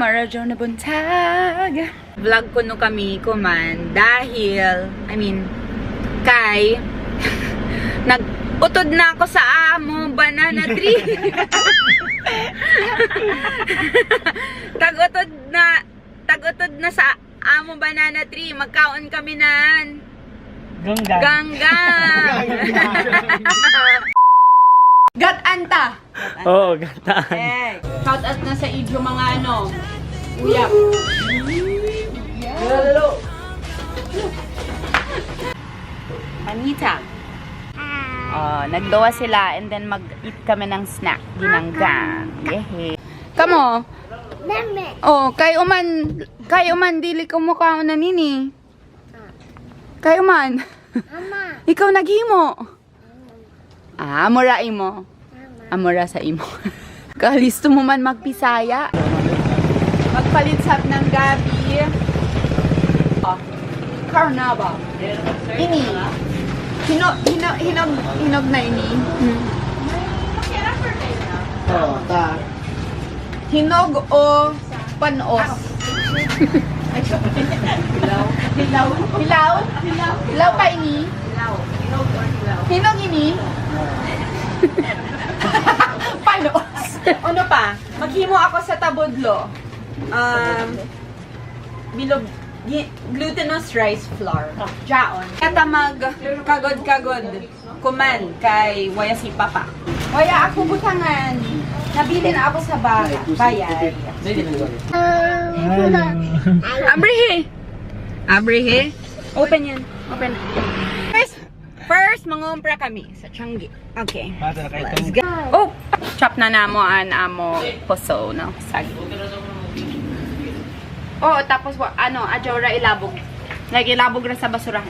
maradyo na buntag. Vlog ko no kami kuman dahil, kay, nag-utod na ako sa amo banana tree. Tag-utod na sa amo banana tree. Magkaon kami nan. Ganggang. Gat-anta. Oo, gataan. Shout out na sa idyo mga uyak. Hello. Anita. Nagdawa sila and then mag-eat kami ng snack. Ginanggang. Yehe. Kamo? Kay uman dili ko mukha na nini. Kay uman. Ikaw naghimo. Amora imo. Amora sa imo. Kalisto mo man magpisaya. Magpalitsap ng gabi. Carnaba. Ini. Hinog na ini. Hinog o panos? Hilaw pa ini? Hinog ini? Panos. Ano pa? Maghimo ako sa tabudlo. Bilog glutinous rice flour. Jaon. Kata kagod kuman kay waya si papa. Waya ako butangan. Nabili na ako sa bayan. Abrihe. Open yan. Open. First, mangumpra kami sa Changi. Okay. Let's go. Oh! Chop na namo an amo puso, no? Sagi. Oh, tapos adyo ra ilabog. Nagilabog ra sa basurahan.